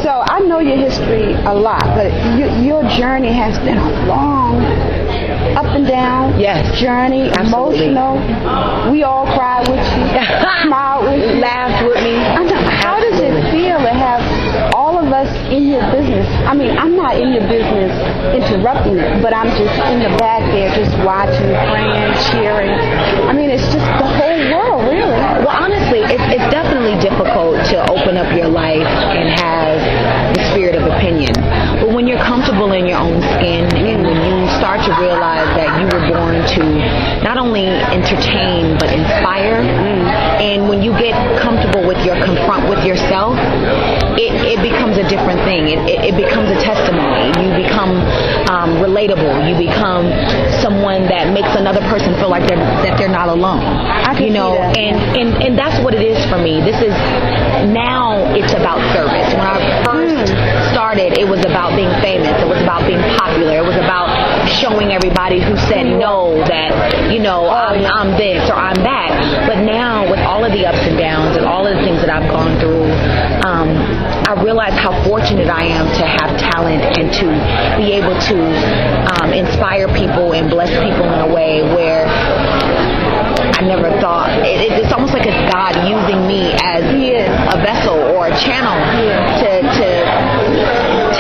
So I know your history a lot, but your journey has been a long up and down journey, absolutely. emotional. We all cried with you, smiled with you, laughed with me. How does it feel to have all of us in your business? I mean, I'm not in your business interrupting it, but I'm just in the back there just watching, praying, cheering. I mean, it's just the whole world, really. Well, honestly, it's definitely difficult to open up your life and have the spirit of opinion. But when you're comfortable in your own skin and when you start to realize that you were born to not only entertain but inspire, and when you get comfortable with your confront with yourself, it becomes a different thing. It becomes a testimony. You become relatable. You become someone that makes another person feel like they're not alone. I can see that. And that's what it is for me. This is now it's about service. When I first started, it was about being famous. It was about being popular. It was about showing everybody who said no that, I'm this or I'm that. But now with all of the ups and downs and all of the things that I've gone through, I realize how fortunate I am to have talent and to be able to inspire people and bless people in a way where I never thought. It's almost like it's God using me as a vessel or a channel to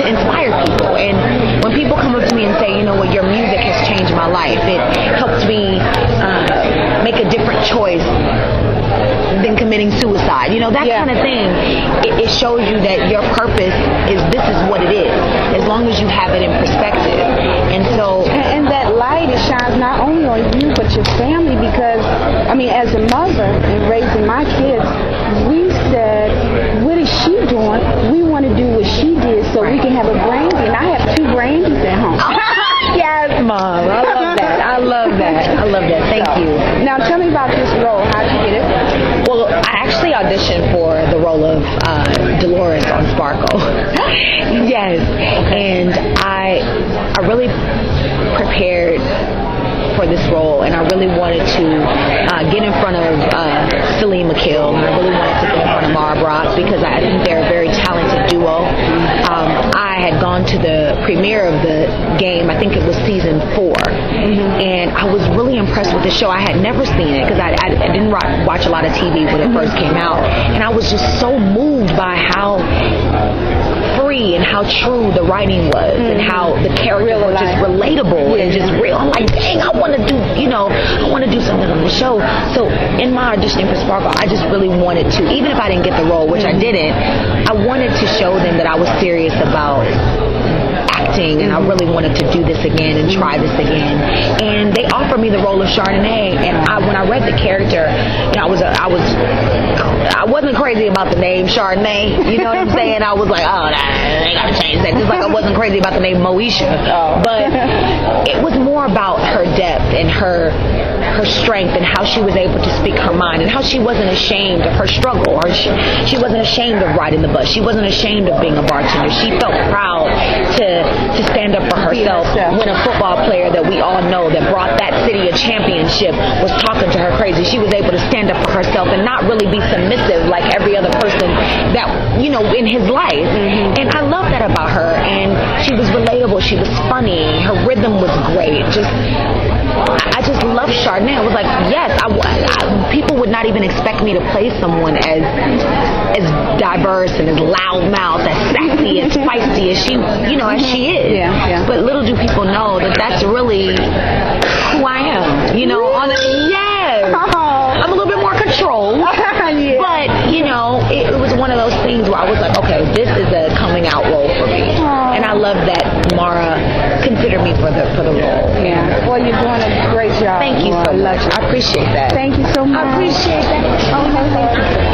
inspire people. And when people come up to me and say, you know what, your music has changed my life. It helps me make a different choice than committing suicide. That kind of thing. It shows you that your purpose this is what it is, as long as you have it in perspective. And so... And that light, it shines not only on you, but your family, because, as a mother and raising my kids, we said, what is she doing? We want to do what she did so we can have a Brandy. And I have 2 Brandys at home. Yes, Mom. I love that. I love that. Thank you. Now, tell me about this role. How'd you get it? Well, I actually auditioned for the role of Dolores on Sparkle. Yes. And I really prepared for this role, and I really wanted to get in front of Celine McKill, and I really wanted to get in front of Mara Brock because I think they're a very talented duo. I had gone to the premiere of the game, I think it was season 4, and I was really impressed with the show. I had never seen it because I didn't watch a lot of TV when it first came out, and I was just so moved by how free and how true the writing was, and how the characters were just relatable and just real. I'm like, dang, I want to do something on the show. So in my auditioning for Sparkle, I just really wanted to, even if I didn't get the role, which I didn't, I wanted to show them that I was serious about acting, and I really wanted to do this again and try this again. And they offered me the role of Chardonnay, and when I read the character, I wasn't crazy about the name Chardonnay. You know what I'm saying? I was like, oh, they gotta change that. Just like I wasn't crazy about the name Moesha. But it was more about her depth and her strength and how she was able to speak her mind and how she wasn't ashamed of her struggle, or she wasn't ashamed of riding the bus. She wasn't ashamed of being a bartender. She felt proud to stand up for herself when a football player that we all know that brought that city a championship was talking to her crazy. She was able to stand up for herself and not really be submissive like every other person that, in his life. And I love that about her. And she was relatable. She was funny. Her rhythm was great. I just love Chardonnay. I was like, yes, people would not even expect me to play someone as diverse and as loudmouth, as sassy, as feisty as she, as she is. Yeah. But little do people know that that's really who I am. Yes. I'm a little bit more controlled. But, it was one of those things where I was like, okay, this is a coming out role for me. And I love that Mara considered me for the role. Yeah. Well, you're doing a great job. Thank you so much. I appreciate that. Thank you so much. I appreciate that. Okay, thank you.